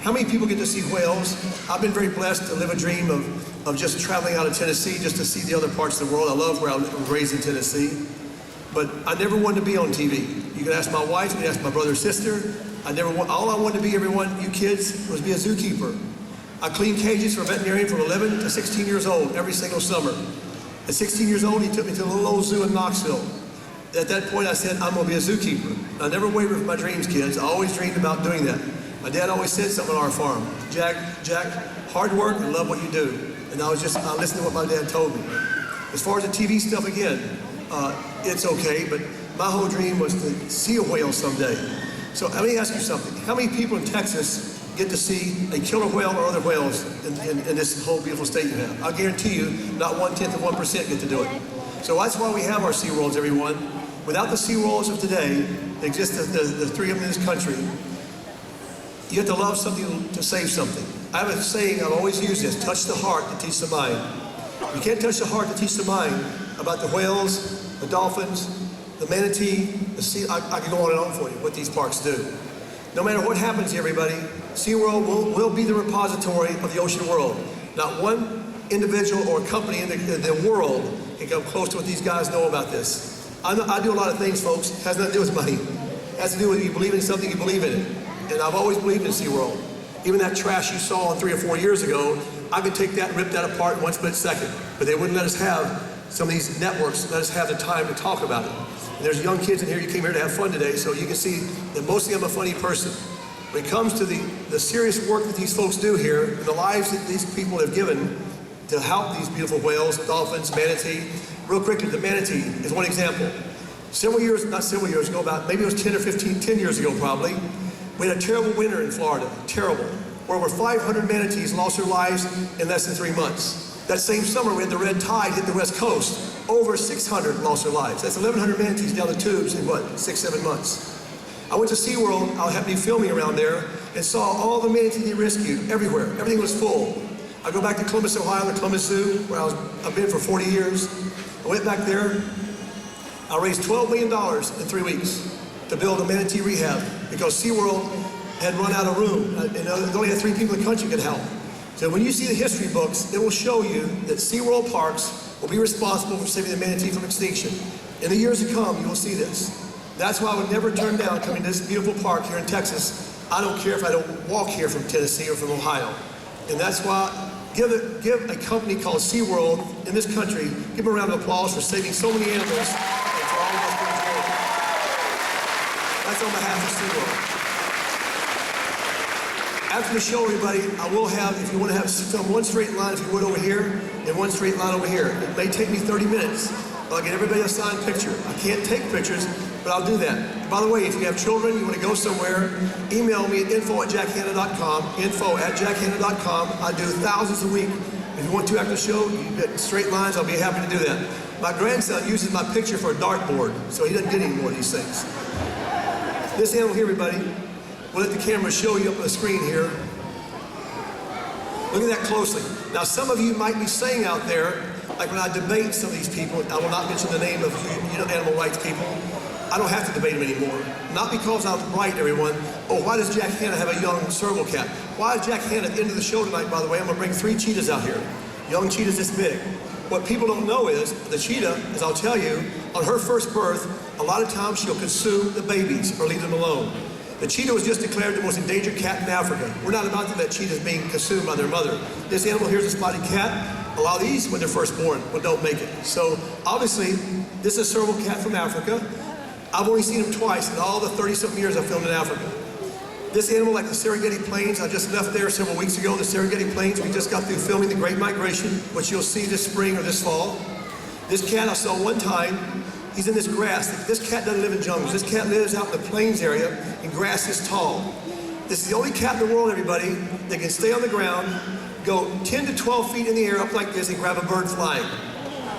How many people get to see whales? I've been very blessed to live a dream of just traveling out of Tennessee just to see the other parts of the world. I love where I was raised in Tennessee. But I never wanted to be on TV. You can ask my wife, you can ask my brother or sister. All I wanted to be, everyone, you kids, was be a zookeeper. I cleaned cages for a veterinarian from 11 to 16 years old every single summer. At 16 years old, he took me to a little old zoo in Knoxville. At that point, I said, I'm gonna be a zookeeper. I never wavered from my dreams, kids. I always dreamed about doing that. My dad always said something on our farm. Jack, hard work and love what you do. And I listened to what my dad told me. As far as the TV stuff, again, it's okay, but my whole dream was to see a whale someday. So let me ask you something. How many people in Texas get to see a killer whale or other whales in this whole beautiful state you have? I'll guarantee you, not 1/10 of 1% get to do it. So that's why we have our SeaWorlds, everyone. Without the SeaWorlds of today, that exist, the three of them in this country, you have to love something to save something. I have a saying, I've always used this, touch the heart to teach the mind. You can't touch the heart to teach the mind about the whales, the dolphins, the manatee, the sea. I can go on and on for you, what these parks do. No matter what happens to everybody, SeaWorld will be the repository of the ocean world. Not one individual or company in the world can come close to what these guys know about this. I do a lot of things, folks. It has nothing to do with money. It has to do with you believe in something, you believe in it. And I've always believed in SeaWorld. Even that trash you saw 3 or 4 years ago, I could take that and rip that apart in 1 split second. But they wouldn't let us have some of these networks, let us have the time to talk about it. And there's young kids in here, you came here to have fun today, so you can see that mostly I'm a funny person. When it comes to the serious work that these folks do here, and the lives that these people have given to help these beautiful whales, dolphins, manatee. Real quickly, the manatee is one example. Not several years ago, about maybe it was 10 or 10 years ago probably, we had a terrible winter in Florida, terrible, where over 500 manatees lost their lives in less than 3 months. That same summer, we had the red tide hit the West Coast. Over 600 lost their lives. That's 1,100 manatees down the tubes in 6, 7 months. I went to SeaWorld, I happened to be filming around there, and saw all the manatees they rescued everywhere. Everything was full. I go back to Columbus, Ohio, the Columbus Zoo, where I've been for 40 years. I went back there. I raised $12 million in 3 weeks to build a manatee rehab because SeaWorld had run out of room. And they only had 3 people in the country could help. So when you see the history books, it will show you that SeaWorld parks will be responsible for saving the manatee from extinction. In the years to come, you will see this. That's why I would never turn down coming to this beautiful park here in Texas. I don't care if I don't walk here from Tennessee or from Ohio. And that's why, give a company called SeaWorld in this country, give them a round of applause for saving so many animals and for all of us being together. That's on behalf of SeaWorld. After the show, everybody, I will have, if you want to have film one straight line, if you would, over here, and one straight line over here. It may take me 30 minutes. I'll get everybody a signed picture. I can't take pictures, but I'll do that. By the way, if you have children, you want to go somewhere, email me at info@jackhanna.com, info@jackhanna.com. I do thousands a week. If you want to after the show, you get straight lines, I'll be happy to do that. My grandson uses my picture for a dartboard, so he doesn't get any more of these things. This animal here, everybody, we'll let the camera show you up on the screen here. Look at that closely. Now, some of you might be saying out there, like when I debate some of these people, I will not mention the name of animal rights people, I don't have to debate them anymore. Not because I'm right, everyone. Oh, why does Jack Hanna have a young serval cat? Why is Jack Hanna, at the end of the show tonight, by the way, I'm gonna bring 3 cheetahs out here. Young cheetahs this big. What people don't know is, the cheetah, as I'll tell you, on her first birth, a lot of times she'll consume the babies or leave them alone. The cheetah was just declared the most endangered cat in Africa. We're not about to let cheetahs being consumed by their mother. This animal here is a spotted cat. A lot of these, when they're first born, don't make it. So, obviously, this is a serval cat from Africa. I've only seen him twice in all the 30-something years I've filmed in Africa. This animal, like the Serengeti Plains, I just left there several weeks ago. The Serengeti Plains, we just got through filming The Great Migration, which you'll see this spring or this fall. This cat I saw one time. He's in this grass. This cat doesn't live in jungles. This cat lives out in the plains area in grass this tall. This is the only cat in the world, everybody, that can stay on the ground, go 10 to 12 feet in the air up like this and grab a bird flying.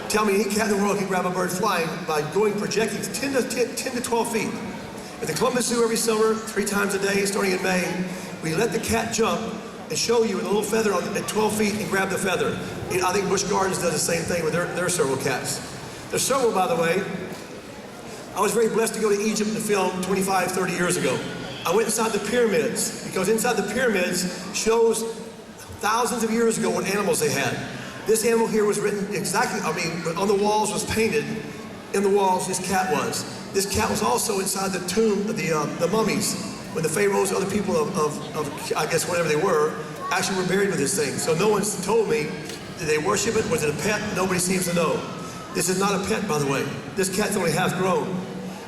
Tell me any cat in the world can grab a bird flying by projecting 10 to 12 feet. At the Columbus Zoo every summer, 3 times a day, starting in May, we let the cat jump and show you with a little feather at 12 feet and grab the feather. I think Busch Gardens does the same thing with their serval cats. There's several, by the way. I was very blessed to go to Egypt to film 25, 30 years ago. I went inside the pyramids, because inside the pyramids shows thousands of years ago what animals they had. This animal here was written exactly, on the walls was painted, in the walls this cat was. This cat was also inside the tomb of the mummies, when the pharaohs, other people of I guess whatever they were, actually were buried with this thing. So no one's told me, did they worship it? Was it a pet? Nobody seems to know. This is not a pet, by the way. This cat's only half grown.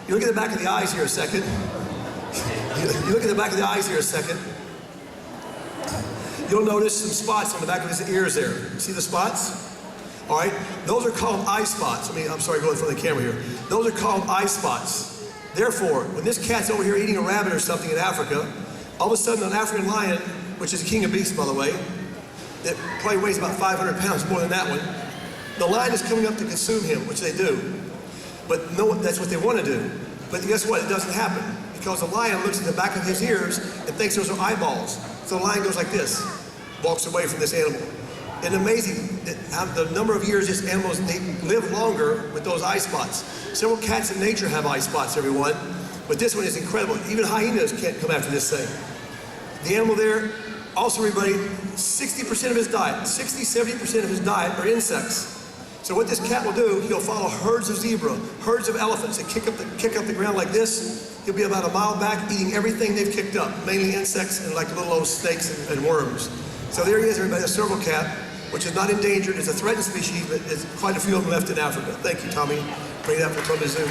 You look at the back of the eyes here a second. You look at the back of the eyes here a second. You'll notice some spots on the back of his ears there. See the spots? All right, those are called eye spots. I'm sorry, going in front of the camera here. Those are called eye spots. Therefore, when this cat's over here eating a rabbit or something in Africa, all of a sudden an African lion, which is the king of beasts, by the way, that probably weighs about 500 pounds more than that one, the lion is coming up to consume him, which they do. But no, that's what they want to do. But guess what? It doesn't happen, because the lion looks at the back of his ears and thinks those are eyeballs. So the lion goes like this, walks away from this animal. And amazing that how the number of years these animals, they live longer with those eye spots. Several cats in nature have eye spots, everyone, but this one is incredible. Even hyenas can't come after this thing. The animal there, also everybody, 60% of his diet, 60-70% of his diet are insects. So what this cat will do, he'll follow herds of zebra, herds of elephants that kick up the ground like this. He'll be about a mile back eating everything they've kicked up, mainly insects and like little old snakes and worms. So there he is, everybody, a serval cat, which is not endangered, it's a threatened species, but there's quite a few of them left in Africa. Thank you, Tommy, bring that for Columbus Zoo.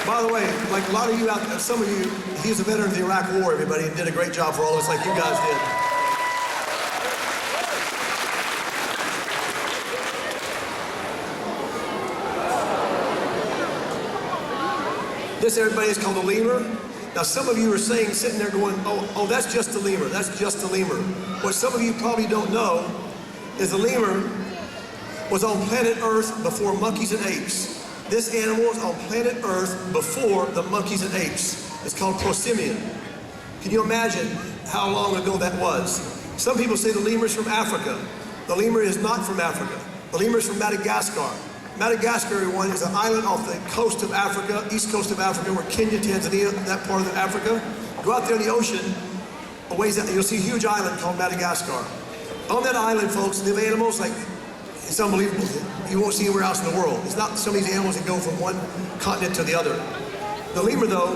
By the way, like a lot of you out there, some of you, he's a veteran of the Iraq War, everybody, and did a great job for all of us like you guys did. This, everybody, is called a lemur. Now, some of you are saying, sitting there going, oh, that's just a lemur, that's just a lemur. What some of you probably don't know is the lemur was on planet Earth before monkeys and apes. This animal was on planet Earth before the monkeys and apes. It's called prosimian. Can you imagine how long ago that was? Some people say the lemur is from Africa. The lemur is not from Africa. The lemur is from Madagascar. Madagascar, everyone, is an island off the coast of Africa, east coast of Africa, where Kenya, Tanzania, that part of Africa. Go out there in the ocean, a ways out, you'll see a huge island called Madagascar. On that island, folks, live animals like, it's unbelievable. You won't see anywhere else in the world. It's not some of these animals that go from one continent to the other. The lemur, though,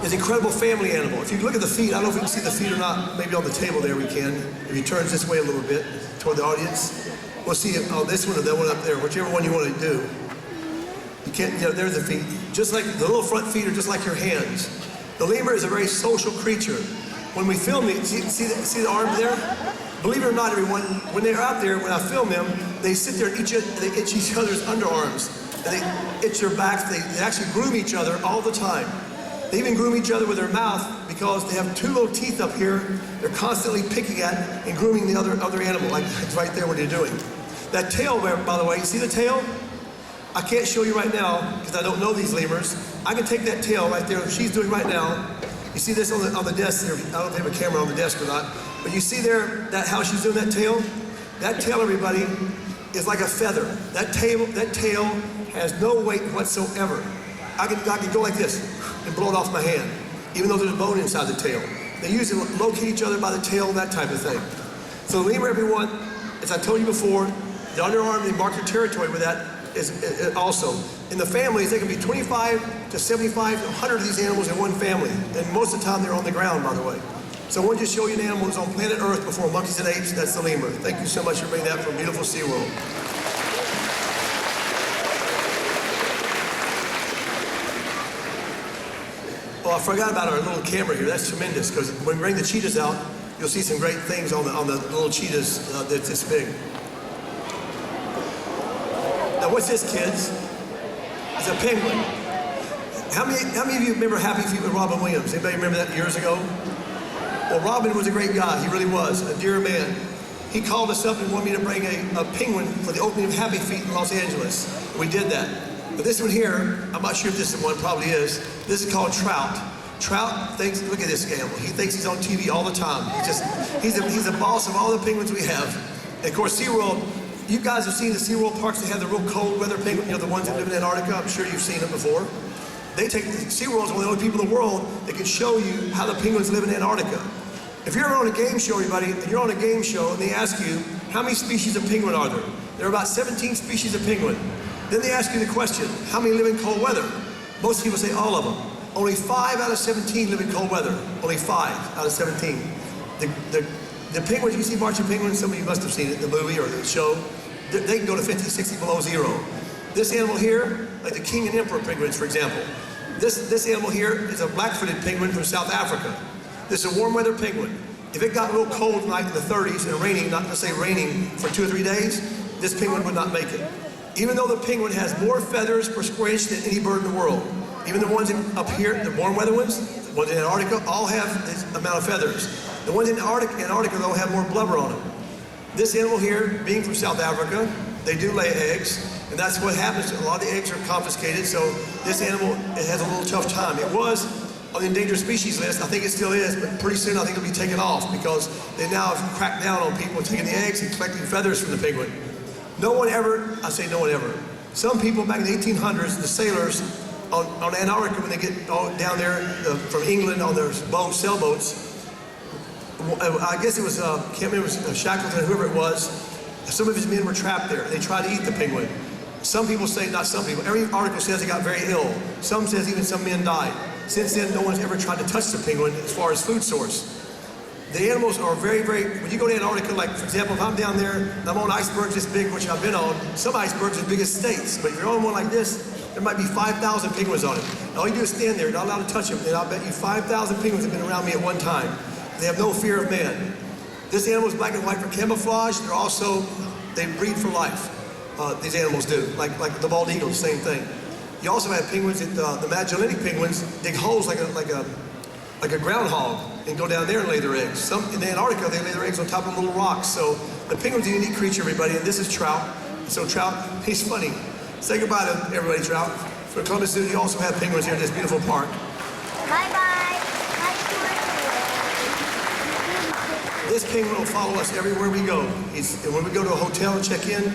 is an incredible family animal. If you look at the feet, I don't know if we can see the feet or not. Maybe on the table there we can. If he turns this way a little bit toward the audience. We'll see this one or that one up there, whichever one you want to do. You can't, there's the feet. Just like the little front feet are just like your hands. The lemur is a very social creature. When we film it, see the arm there? Believe it or not, everyone, when they're out there, when I film them, they sit there and they itch each other's underarms. And they itch their backs. They actually groom each other all the time. They even groom each other with their mouth because they have two little teeth up here they're constantly picking at and grooming the other animal, like it's right there what they're doing. That tail, by the way, you see the tail? I can't show you right now because I don't know these lemurs. I can take that tail right there, she's doing right now. You see this on the desk there. I don't know if they have a camera on the desk or not, but you see there how she's doing that tail? That tail, everybody, is like a feather. That tail has no weight whatsoever. I can go like this and blow it off my hand, even though there's a bone inside the tail. They usually locate each other by the tail, that type of thing. So the lemur, everyone, as I told you before, the underarm, they mark their territory with that is also. In the families, there can be 25 to 75 to 100 of these animals in one family. And most of the time, they're on the ground, by the way. So I wanted to show you an animal that's on planet Earth before monkeys and apes. That's the lemur. Thank you so much for bringing that from beautiful SeaWorld. Oh, I forgot about our little camera here. That's tremendous, because when we bring the cheetahs out, you'll see some great things on the little cheetahs that's this big. Now, what's this, kids? It's a penguin. How many of you remember Happy Feet with Robin Williams? Anybody remember that years ago? Well, Robin was a great guy. He really was, a dear man. He called us up and wanted me to bring a penguin for the opening of Happy Feet in Los Angeles. We did that. But this one here, I'm not sure if this one probably is. This is called Trout. Trout thinks, look at this animal. He thinks he's on TV all the time. He's the boss of all the penguins we have. And of course, SeaWorld, you guys have seen the SeaWorld parks. They have the real cold weather penguin, the ones that live in Antarctica. I'm sure you've seen them before. SeaWorld is one of the only people in the world that can show you how the penguins live in Antarctica. If you're ever on a game show, everybody, and you're on a game show and they ask you, how many species of penguin are there? There are about 17 species of penguin. Then they ask you the question, how many live in cold weather? Most people say all of them. Only 5 out of 17 live in cold weather. Only 5 out of 17. The penguins, you see marching penguins, some of you must have seen it in the movie or the show, they can go to 50, 60 below zero. This animal here, like the king and emperor penguins, for example. This animal here is a black-footed penguin from South Africa. This is a warm weather penguin. If it got real cold tonight in the 30s and raining, not to say raining for 2 or 3 days, this penguin would not make it. Even though the penguin has more feathers per square inch than any bird in the world. Even the ones up here, the warm weather ones, the ones in Antarctica, all have this amount of feathers. The ones in Antarctica, though, have more blubber on them. This animal here, being from South Africa, they do lay eggs, and that's what happens. A lot of the eggs are confiscated, so this animal, it has a little tough time. It was on the endangered species list. I think it still is, but pretty soon I think it'll be taken off because they now have cracked down on people taking the eggs and collecting feathers from the penguin. No one ever, I say no one ever, some people back in the 1800s, the sailors on Antarctica, when they get down there from England on their sailboats, I guess it was, can't remember, it was Shackleton, whoever it was, some of his men were trapped there. They tried to eat the penguin. Some people say, not some people, every article says they got very ill. Some says even some men died. Since then, no one's ever tried to touch the penguin as far as food source. The animals are very, when you go to Antarctica, like for example, if I'm down there and I'm on icebergs this big, which I've been on, some icebergs are as big as states, but if you're on one like this, there might be 5,000 penguins on it. And all you do is stand there, you're not allowed to touch them, and I'll bet you 5,000 penguins have been around me at one time. They have no fear of man. This animal is black and white for camouflage. They're also, they breed for life. These animals do, like the bald eagle, same thing. You also have penguins, the Magellanic penguins dig holes like a groundhog and go down there and lay their eggs. Some in Antarctica, they lay their eggs on top of little rocks. So the penguin's a unique creature, everybody, and this is Trout. So Trout, he's funny. Say goodbye to everybody, Trout. For Columbus Zoo, you also have penguins here in this beautiful park. Bye-bye. This penguin will follow us everywhere we go. And when we go to a hotel and check in,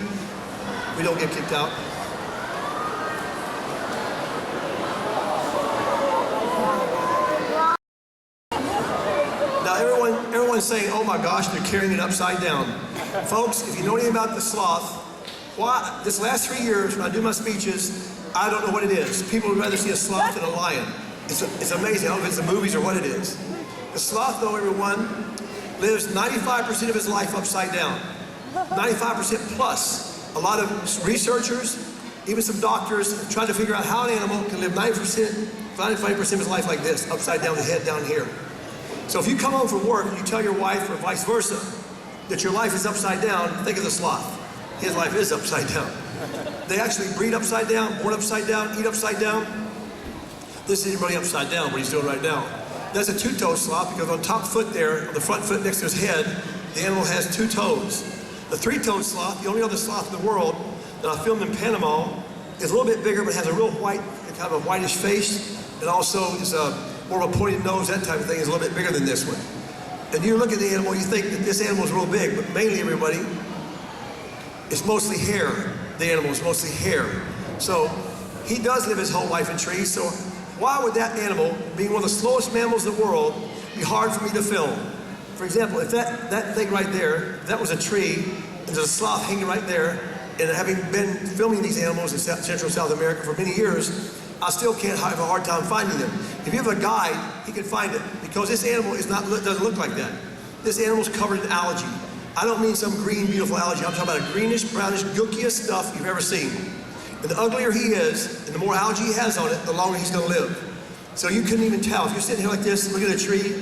we don't get kicked out. Now everyone's saying, oh my gosh, they're carrying it upside down. Folks, if you know anything about the sloth, this last 3 years when I do my speeches, I don't know what it is. People would rather see a sloth than a lion. It's amazing. I don't know if it's the movies or what it is. The sloth, though, everyone, lives 95% of his life upside down. 95% plus. A lot of researchers, even some doctors, have tried to figure out how an animal can live 95% of his life like this, upside down, the head down here. So if you come home from work and you tell your wife or vice versa that your life is upside down, think of the sloth. His life is upside down. They actually breed upside down, born upside down, eat upside down. This is really upside down, what he's doing right now. That's a two-toed sloth because on top foot there, on the front foot next to his head, the animal has 2 toes. The 3-toed sloth, the only other sloth in the world that I filmed in Panama, is a little bit bigger but has a real white, kind of a whitish face, and also is more of a pointed nose, that type of thing, is a little bit bigger than this one. And you look at the animal, you think that this animal is real big, but mainly, everybody, it's mostly hair. The animal is mostly hair. So he does live his whole life in trees, so why would that animal, being one of the slowest mammals in the world, be hard for me to film? For example, if that thing right there, if that was a tree, and there's a sloth hanging right there, and having been filming these animals in Central South America for many years, I still can't have a hard time finding them. If you have a guide, he can find it, because this animal doesn't look like that. This animal's covered in algae. I don't mean some green, beautiful algae. I'm talking about a greenish, brownish, gookiest stuff you've ever seen. And the uglier he is, and the more algae he has on it, the longer he's going to live. So you couldn't even tell. If you're sitting here like this, looking at a tree,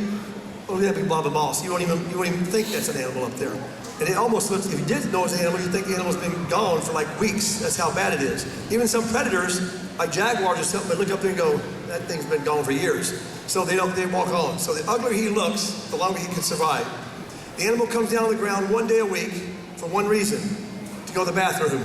oh, that'd be blob of moss. You won't even think that's an animal up there. And it almost looks, if you didn't know it's an animal, you'd think the animal's been gone for like weeks. That's how bad it is. Even some predators, like jaguars or something, they look up there and go, that thing's been gone for years. So they walk on. So the uglier he looks, the longer he can survive. The animal comes down on the ground 1 day a week for one reason, to go to the bathroom.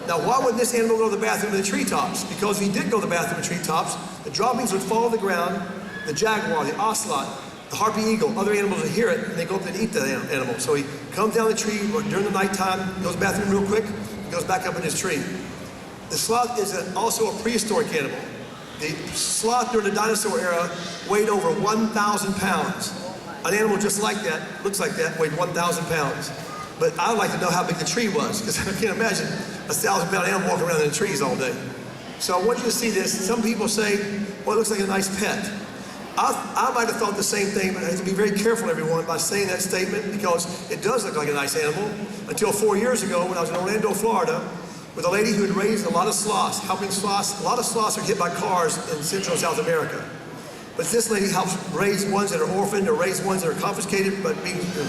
Now, why would this animal go to the bathroom in the treetops? Because if he did go to the bathroom in the treetops, the droppings would fall to the ground, the jaguar, the ocelot, the harpy eagle, other animals would hear it, and they go up and eat the animal. So he comes down the tree during the nighttime, goes to the bathroom real quick, and goes back up in his tree. The sloth is also a prehistoric animal. The sloth during the dinosaur era weighed over 1,000 pounds. An animal just like that, looks like that, weighed 1,000 pounds. But I would like to know how big the tree was, because I can't imagine a 1,000-pound animal walking around in the trees all day. So I want you to see this. Some people say, well, it looks like a nice pet. I might have thought the same thing, but I have to be very careful, everyone, by saying that statement, because it does look like a nice animal. Until 4 years ago, when I was in Orlando, Florida, with a lady who had raised a lot of sloths, helping sloths. A lot of sloths are hit by cars in Central and South America. But this lady helps raise ones that are orphaned or raise ones that are confiscated but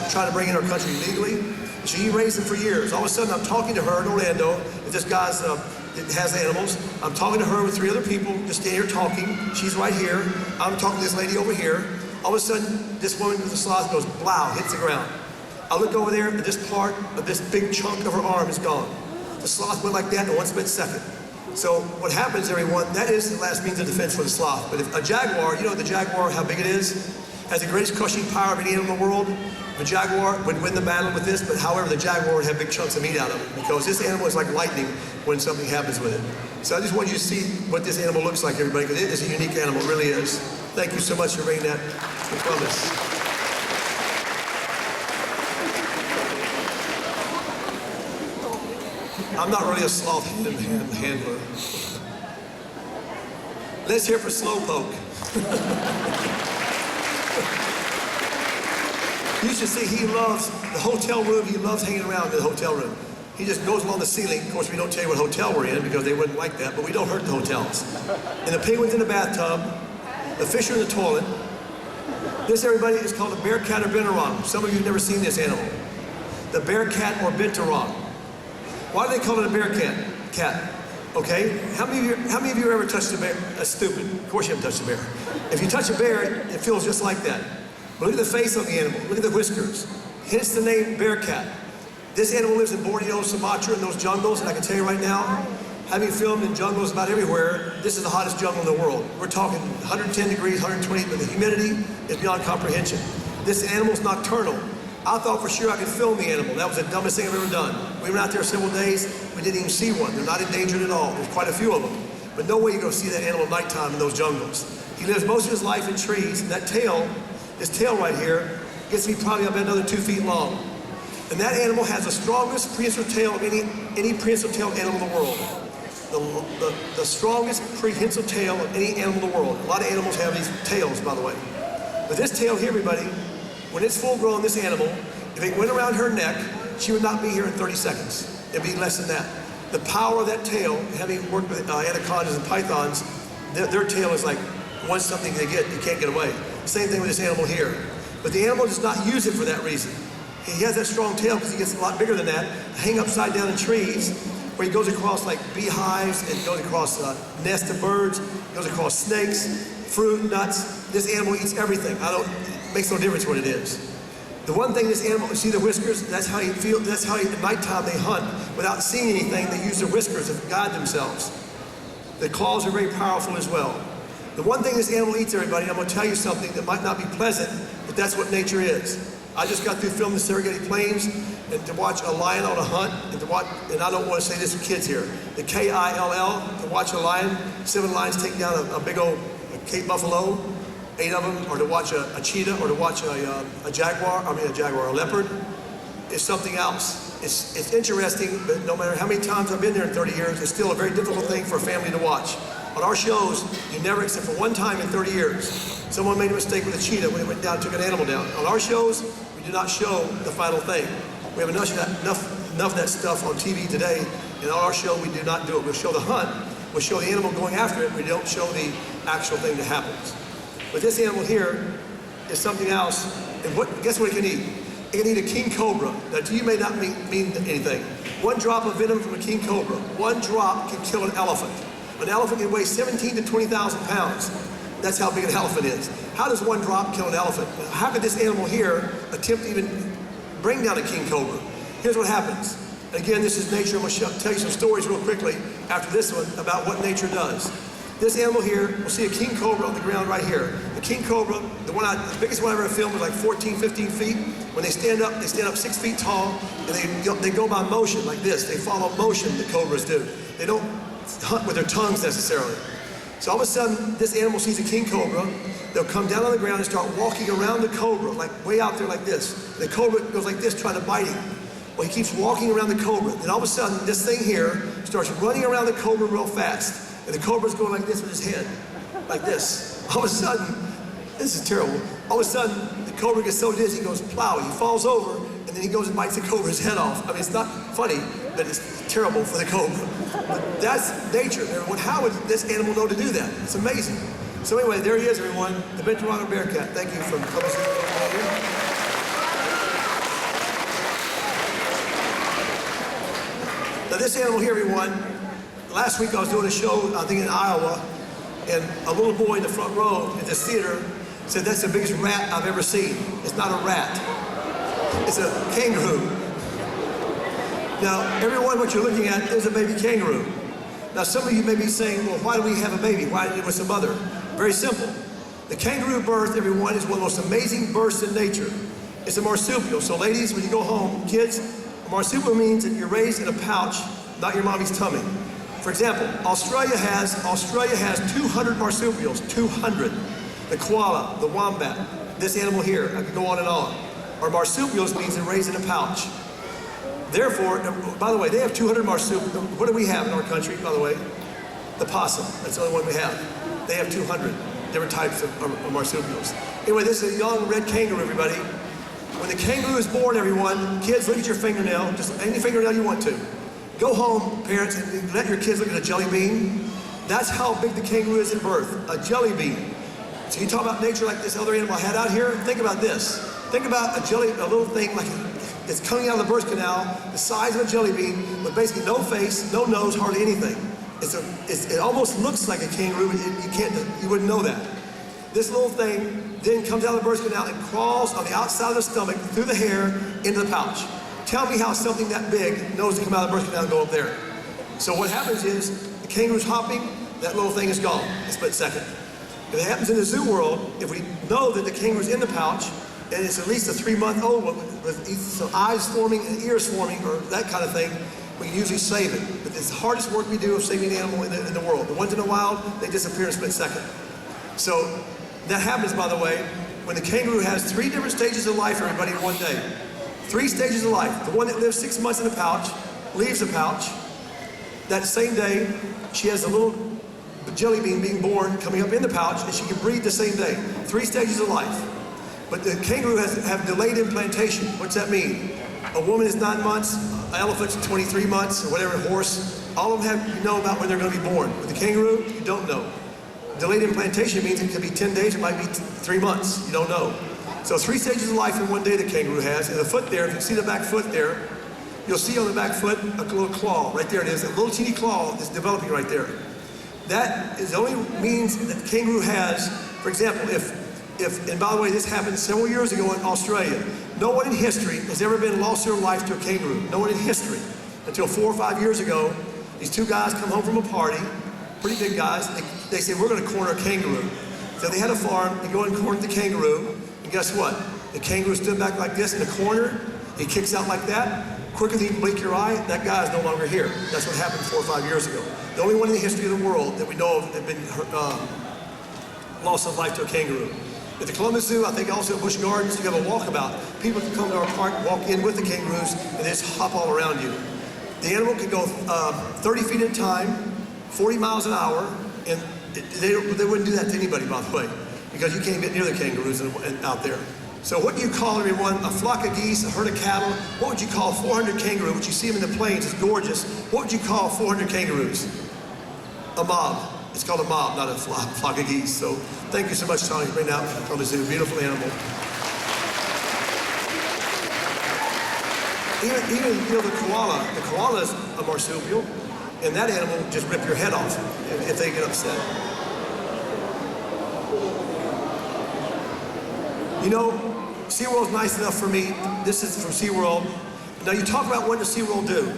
trying to bring in our country legally. She raised them for years. All of a sudden, I'm talking to her in Orlando, and this guy's has animals. I'm talking to her with 3 other people, just standing here talking. She's right here. I'm talking to this lady over here. All of a sudden, this woman with the sloth goes, blow, hits the ground. I look over there, and this part of this big chunk of her arm is gone. The sloth went like that in 1 split second. So what happens, everyone, that is the last means of defense for the sloth. But if a jaguar, you know the jaguar, how big it is? Has the greatest crushing power of any animal in the world. The jaguar would win the battle with this, but however, the jaguar would have big chunks of meat out of it, because this animal is like lightning when something happens with it. So I just want you to see what this animal looks like, everybody, because it is a unique animal, it really is. Thank you so much for bringing that from us. I'm not really a sloth handler. Let's hear for Slowpoke. You should see he loves the hotel room. He loves hanging around in the hotel room. He just goes along the ceiling. Of course, we don't tell you what hotel we're in because they wouldn't like that, but we don't hurt the hotels. And the penguin's in the bathtub. The fish are in the toilet. This, everybody, is called a bear cat or binturong. Some of you have never seen this animal. The bear cat or binturong. Why do they call it a bear cat? Okay? How many of you ever touched a bear? That's stupid. Of course you haven't touched a bear. If you touch a bear, it feels just like that. But look at the face of the animal. Look at the whiskers. Hence the name bear cat. This animal lives in Borneo, Sumatra, in those jungles, and I can tell you right now, having filmed in jungles about everywhere, this is the hottest jungle in the world. We're talking 110 degrees, 120, but the humidity is beyond comprehension. This animal's nocturnal. I thought for sure I could film the animal. That was the dumbest thing I've ever done. We went out there several days, we didn't even see one. They're not endangered at all. There's quite a few of them. But no way you're going to see that animal at nighttime in those jungles. He lives most of his life in trees, and that tail, this tail right here, gets to be probably about another 2 feet long. And that animal has the strongest prehensile tail of any prehensile tailed animal in the world. The strongest prehensile tail of any animal in the world. A lot of animals have these tails, by the way. But this tail here, everybody, when it's full grown, this animal, if it went around her neck, she would not be here in 30 seconds. It'd be less than that. The power of that tail, having worked with anacondas and pythons, their tail is like, once something they get, you can't get away. Same thing with this animal here. But the animal does not use it for that reason. He has that strong tail because he gets a lot bigger than that, hang upside down in trees, where he goes across like beehives, and goes across nests of birds, goes across snakes, fruit, nuts. This animal eats everything. It makes no difference what it is. The one thing this animal, see the whiskers? That's how you feel. That's how at nighttime they hunt. Without seeing anything, they use their whiskers to guide themselves. The claws are very powerful as well. The one thing this animal eats, everybody, I'm going to tell you something that might not be pleasant, but that's what nature is. I just got through filming the Serengeti Plains, and to watch a lion on a hunt, and I don't want to say this to kids here, the K-I-L-L, to watch a lion, 7 lions take down a big old Cape buffalo, 8 of them, or to watch a cheetah, or to watch a leopard, is something else. It's interesting, but no matter how many times I've been there in 30 years, it's still a very difficult thing for a family to watch. On our shows, you never, except for one time in 30 years, someone made a mistake with a cheetah when it went down and took an animal down. On our shows, we do not show the final thing. We have enough of that stuff on TV today, and on our show, we do not do it. We'll show the hunt, we'll show the animal going after it, we don't show the actual thing that happens. But this animal here is something else, and guess what it can eat? It can eat a king cobra. Now, to you may not mean anything. One drop of venom from a king cobra, one drop can kill an elephant. An elephant can weigh 17 to 20,000 pounds. That's how big an elephant is. How does one drop kill an elephant? How could this animal here attempt to even bring down a king cobra? Here's what happens. Again, this is nature. I'm going to tell you some stories real quickly after this one about what nature does. This animal here, we'll see a king cobra on the ground right here. The king cobra, the biggest one I ever filmed was like 14, 15 feet. When they stand up 6 feet tall, and they go by motion like this. They follow motion, the cobras do. They don't hunt with their tongues necessarily. So all of a sudden, this animal sees a king cobra. They'll come down on the ground and start walking around the cobra, like way out there like this. The cobra goes like this, trying to bite him. Well, he keeps walking around the cobra. Then all of a sudden, this thing here starts running around the cobra real fast. And the cobra's going like this with his head, like this. All of a sudden, this is terrible. All of a sudden, the cobra gets so dizzy, he goes plow. He falls over, and then he goes and bites the cobra's head off. I mean, it's not funny, but it's terrible for the cobra. But that's nature. How would this animal know to do that? It's amazing. So anyway, there he is, everyone, the big Toronto Bearcat. Thank you for coming here. Now this animal here, everyone, last week I was doing a show, I think in Iowa, and a little boy in the front row at this theater said, "That's the biggest rat I've ever seen." It's not a rat, it's a kangaroo. Now, everyone, what you're looking at is a baby kangaroo. Now, some of you may be saying, well, why do we have a baby? Why did it with some mother? Very simple. The kangaroo birth, everyone, is one of the most amazing births in nature. It's a marsupial. So ladies, when you go home, kids, a marsupial means that you're raised in a pouch, not your mommy's tummy. For example, Australia has 200 marsupials, 200. The koala, the wombat, this animal here, I could go on and on. Our marsupials means they're raised in a pouch. Therefore, by the way, they have 200 marsupials. What do we have in our country, by the way? The possum. That's the only one we have. They have 200 different types of marsupials. Anyway, this is a young red kangaroo, everybody. When the kangaroo is born, everyone, kids, look at your fingernail, just any fingernail you want to. Go home, parents, and let your kids look at a jelly bean. That's how big the kangaroo is at birth, a jelly bean. So you talk about nature like this other animal I had out here, think about this. Think about a little thing like it's coming out of the birth canal, the size of a jelly bean, with basically no face, no nose, hardly anything. It almost looks like a kangaroo, but you wouldn't know that. This little thing then comes out of the birth canal and crawls on the outside of the stomach, through the hair, into the pouch. Tell me how something that big knows to come out of the birth canal and go up there. So what happens is, the kangaroo's hopping, that little thing is gone in a split second. If it happens in the zoo world, if we know that the kangaroo's in the pouch, and it's at least a 3-month-old one with some eyes forming and ears forming, or that kind of thing, we can usually save it. But it's the hardest work we do of saving an animal in the world. The ones in the wild, they disappear in a split second. So that happens, by the way, when the kangaroo has 3 different stages of life, everybody, in one day. 3 stages of life. The one that lives 6 months in the pouch, leaves the pouch. That same day, she has a little jelly bean being born, coming up in the pouch, and she can breed the same day. 3 stages of life. But the kangaroo have delayed implantation. What's that mean? A woman is 9 months, an elephant's 23 months, or whatever, a horse. All of them you know about when they're going to be born. With the kangaroo, you don't know. Delayed implantation means it could be 10 days, it might be 3 months. You don't know. So 3 stages of life in one day the kangaroo has. And the foot there, if you see the back foot there, you'll see on the back foot a little claw. Right there it is. A little teeny claw is developing right there. That is the only means that the kangaroo has. For example, and by the way, this happened several years ago in Australia. No one in history has ever been lost their life to a kangaroo. No one in history. Until 4 or 5 years ago, these 2 guys come home from a party, pretty big guys, they said, we're going to corner a kangaroo. So they had a farm, they go and corner the kangaroo, and guess what? The kangaroo stood back like this in the corner, he kicks out like that, quicker than you can blink your eye, that guy is no longer here. That's what happened 4 or 5 years ago. The only one in the history of the world that we know of that had been loss of life to a kangaroo. At the Columbus Zoo, I think also at Busch Gardens, you have a walkabout. People can come to our park, walk in with the kangaroos, and they just hop all around you. The animal can go 30 feet at a time, 40 miles an hour, and they wouldn't do that to anybody, by the way, because you can't get near the kangaroos out there. So what do you call, everyone, a flock of geese, a herd of cattle? What would you call 400 kangaroos? Which you see them in the plains, it's gorgeous. What would you call 400 kangaroos? A mob. It's called a mob, not a flock of geese. So thank you so much, Tony, for bringing out this beautiful animal. Even the koala is a marsupial, and that animal will just rip your head off if they get upset. You know, SeaWorld's nice enough for me. This is from SeaWorld. Now you talk about what does SeaWorld do.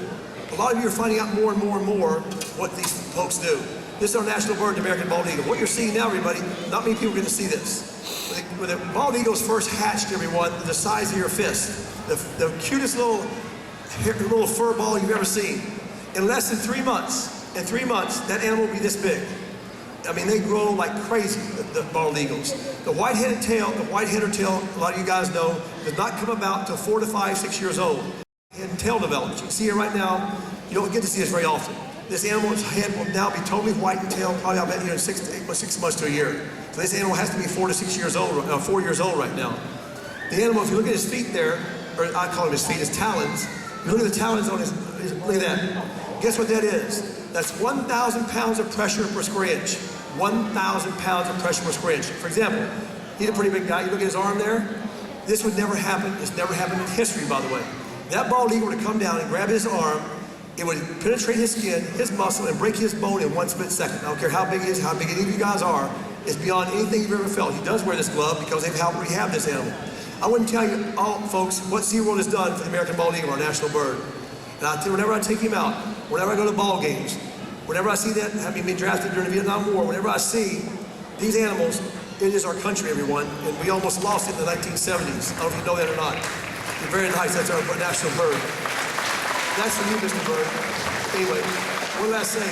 A lot of you are finding out more and more and more what these folks do. This is our national bird, the American bald eagle. What you're seeing now, everybody, not many people are going to see this. When the bald eagle's first hatched, everyone, the size of your fist, the cutest little fur ball you've ever seen. In less than 3 months, that animal will be this big. I mean, they grow like crazy, the bald eagles. The white-headed tail, the white-headed tail, a lot of you guys know, does not come about till 4 to 5, 6 years old. Head and tail develops. You can see it right now. You don't get to see this very often. This animal's head will now be totally white and tail, probably I'll bet you in 6 months to a year. So this animal has to be 4 to 6 years old, 4 years old right now. The animal, if you look at his feet there, or I call him his feet, his talons, you look at the talons on his look at that. Guess what that is? That's 1,000 pounds of pressure per square inch. 1,000 pounds of pressure per square inch. For example, he's a pretty big guy. You look at his arm there. This would never happen. It's never happened in history, by the way. That bald eagle would come down and grab his arm. It would penetrate his skin, his muscle, and break his bone in 1 split second. I don't care how big he is, how big any of you guys are. It's beyond anything you've ever felt. He does wear this glove because they've helped rehab this animal. I wouldn't tell you, all folks, what SeaWorld has done for the American bald eagle, our national bird. And I tell you, whenever I take him out, whenever I go to ball games, whenever I see that, having been drafted during the Vietnam War, whenever I see these animals, it is our country, everyone, and we almost lost it in the 1970s. I don't know if you know that or not. It's very nice, that's our national bird. That's for you, Mr. Bird. Anyway, what did I say?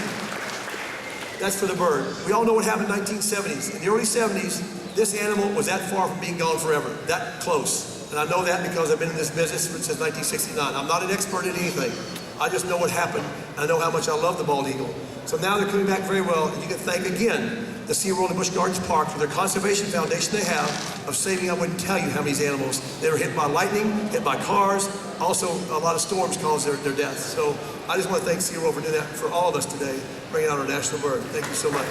That's for the bird. We all know what happened in the 1970s. In the early 70s, this animal was that far from being gone forever, that close. And I know that because I've been in this business since 1969. I'm not an expert in anything. I just know what happened, and I know how much I love the bald eagle. So now they're coming back very well, and you can thank again the SeaWorld and Busch Gardens Park for their conservation foundation they have of saving, I wouldn't tell you how many animals that were hit by lightning, hit by cars, also a lot of storms caused their deaths. So I just want to thank SeaWorld for doing that for all of us today, bringing out our national bird. Thank you so much.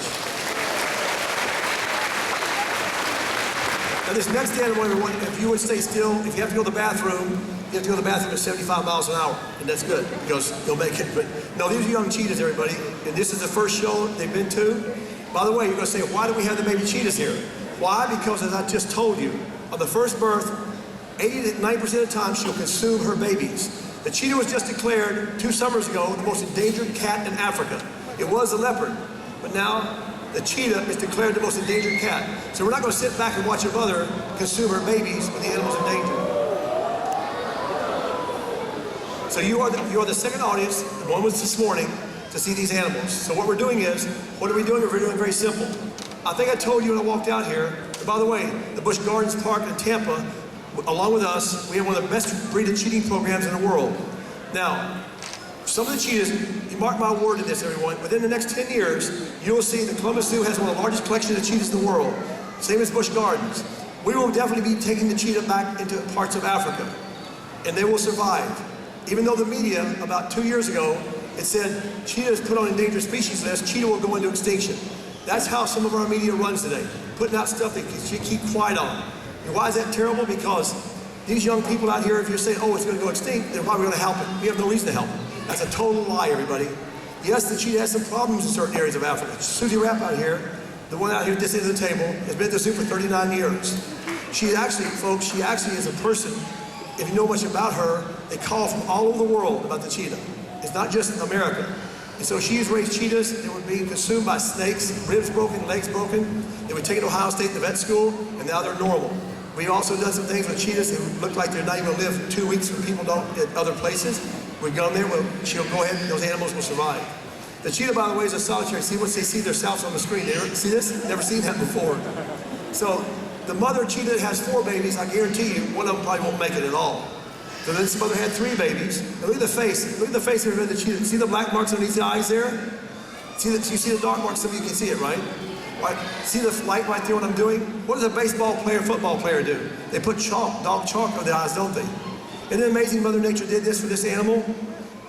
Now this next animal, everyone, if you would stay still, if you have to go to the bathroom, you have to go to the bathroom at 75 miles an hour, and that's good, because you'll make it. But no, these are young cheetahs, everybody, and this is the first show they've been to. By the way, you're going to say, why do we have the baby cheetahs here? Why? Because as I just told you, on the first birth, 80 to 90% of the time, she'll consume her babies. The cheetah was just declared 2 summers ago the most endangered cat in Africa. It was the leopard, but now the cheetah is declared the most endangered cat. So we're not going to sit back and watch a mother consume her babies when the animal's in danger. So you are the second audience, the one was this morning, to see these animals. So what we're doing is, what are we doing? We're doing very simple. I think I told you when I walked out here, and by the way, the Busch Gardens Park in Tampa, along with us, we have one of the best breeding cheating programs in the world. Now, some of the cheetahs, you mark my word in this, everyone, within the next 10 years, you will see that Columbus Zoo has one of the largest collections of cheetahs in the world, same as Busch Gardens. We will definitely be taking the cheetah back into parts of Africa, and they will survive. Even though the media, about 2 years ago, it said cheetah is put on endangered species list, cheetah will go into extinction. That's how some of our media runs today, putting out stuff that you keep quiet on. And why is that terrible? Because these young people out here, if you're saying, oh, it's going to go extinct, they're probably going to help it. We have no reason to help it. That's a total lie, everybody. Yes, the cheetah has some problems in certain areas of Africa. Susie Rapp out here, the one out here at this end of the table, has been at the zoo for 39 years. She actually, folks, she actually is a person, if you know much about her, they call from all over the world about the cheetah. It's not just America. And so she's raised cheetahs that were being consumed by snakes, ribs broken, legs broken. They were taken to Ohio State, the vet school, and now they're normal. We've also done some things with cheetahs that look like they're not even going to live 2 weeks when people don't at other places. We've gone there, she'll go ahead, those animals will survive. The cheetah, by the way, is a solitary. See once they see themselves on the screen. They see this? Never seen that before. So the mother cheetah has 4 babies. I guarantee you, one of them probably won't make it at all. So this mother had 3 babies. Now look at the face. Look at the face of the cheetah. See the black marks underneath the eyes there? You see the dark marks? Some of you can see it, right? Right? See the light right there, what I'm doing? What does a baseball player, football player do? They put chalk, dog chalk on their eyes, don't they? Isn't it amazing Mother Nature did this for this animal?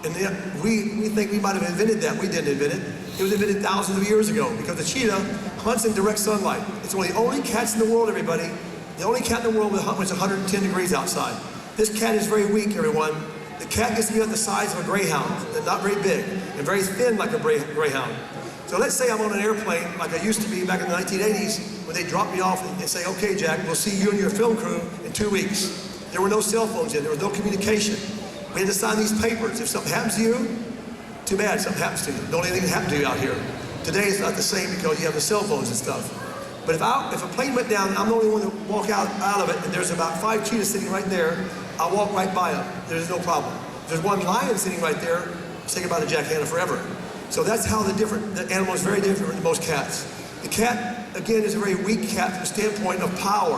And we think we might have invented that. We didn't invent it. It was invented thousands of years ago because the cheetah hunts in direct sunlight. It's one of the only cats in the world, everybody. The only cat in the world with 110 degrees outside. This cat is very weak, everyone. The cat gets to be about the size of a greyhound, not very big, and very thin like a greyhound. So let's say I'm on an airplane like I used to be back in the 1980s when they dropped me off and they say, okay, Jack, we'll see you and your film crew in 2 weeks. There were no cell phones yet, there was no communication. We had to sign these papers. If something happens to you, too bad something happens to you. Don't let anything happen to you out here. Today is not the same because you have the cell phones and stuff. But if a plane went down, I'm the only one to walk out of it, and there's about 5 cheetahs sitting right there, I'll walk right by them. There's no problem. If there's one lion sitting right there, say goodbye to Jack Hanna forever. So that's how the animal is very different than most cats. The cat, again, is a very weak cat from the standpoint of power.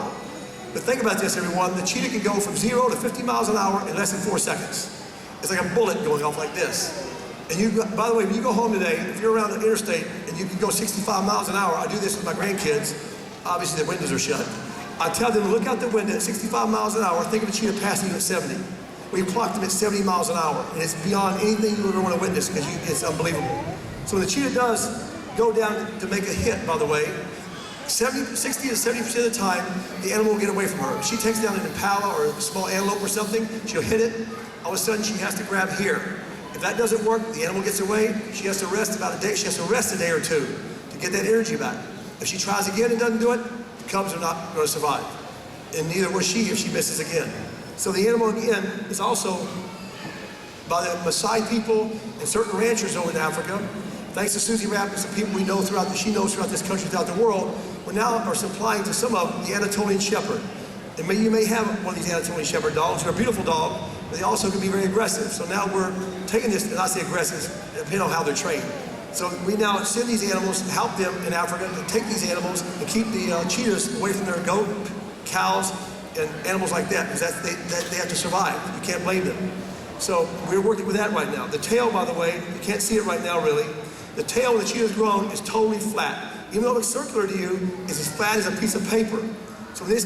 But think about this, everyone. The cheetah can go from 0 to 50 miles an hour in less than 4 seconds. It's like a bullet going off like this. And you, by the way, when you go home today, if you're around the interstate and you can go 65 miles an hour, I do this with my grandkids. Obviously, the windows are shut. I tell them, look out the window at 65 miles an hour, think of a cheetah passing you at 70. We clocked them at 70 miles an hour, and it's beyond anything you ever want to witness because it's unbelievable. So when the cheetah does go down to make a hit, by the way, 60 to 70% of the time, the animal will get away from her. If she takes down an impala or a small antelope or something, she'll hit it. All of a sudden, she has to grab here. If that doesn't work, the animal gets away, she has to rest about a day. She has to rest a day or two to get that energy back. If she tries again and doesn't do it, the cubs are not going to survive. And neither will she if she misses again. So the animal, again, is also, by the Maasai people and certain ranchers over in Africa, thanks to Susie Rapp and some people we know she knows throughout this country, throughout the world, we now are supplying to some of the Anatolian Shepherd. And you may have one of these Anatolian Shepherd dogs. They're a beautiful dog, but they also can be very aggressive. So now we're taking this, and I say aggressive, depending on how they're trained. So we now send these animals, help them in Africa, to take these animals and keep the cheetahs away from their goat, cows, and animals like that, because they have to survive. You can't blame them. So we're working with that right now. The tail, by the way, you can't see it right now really. The tail when the cheetah's grown is totally flat. Even though it looks circular to you, it's as flat as a piece of paper. So when this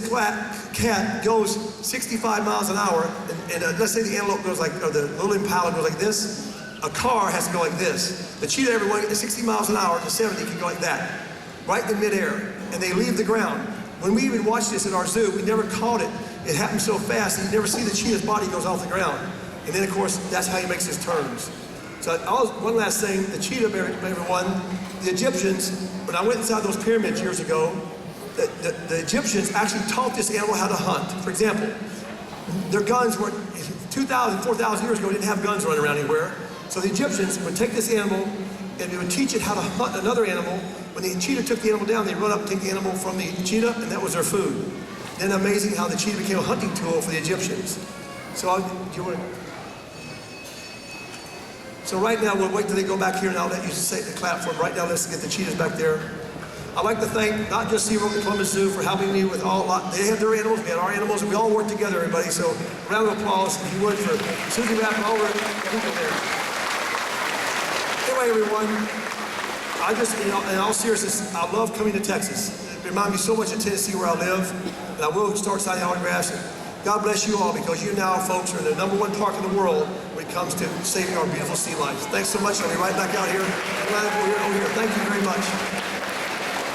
cat goes 65 miles an hour, and let's say the antelope goes like, or the little impala goes like this, a car has to go like this. The cheetah, everyone, at 60 miles an hour to 70 can go like that, right in midair, and they leave the ground. When we even watched this at our zoo, we never caught it. It happened so fast, and you never see the cheetah's body goes off the ground. And then, of course, that's how he makes his turns. So one last thing, the cheetah, everyone, the Egyptians, when I went inside those pyramids years ago, the Egyptians actually taught this animal how to hunt. For example, their guns were, 2,000, 4,000 years ago, didn't have guns running around anywhere. So the Egyptians would take this animal and they would teach it how to hunt another animal. When the cheetah took the animal down, they'd run up and take the animal from the cheetah, and that was their food. Then amazing how the cheetah became a hunting tool for the Egyptians. So So right now, we'll wait till they go back here and I'll let you say the clap for them. Right now, let's get the cheetahs back there. I'd like to thank not just SeaWorld and Columbus Zoo for helping me with they had their animals, we had our animals, and we all worked together, everybody. So round of applause, if you would, for Susie Rapp and all the people there. Anyway, everyone, I just, in all seriousness, I love coming to Texas. It reminds me so much of Tennessee where I live, and I will start signing autographs. God bless you all, because you now, folks, are the #1 park in the world when it comes to saving our beautiful sea life. Thanks so much. I'll be right back out here. I'm glad we're over here. Thank you very much.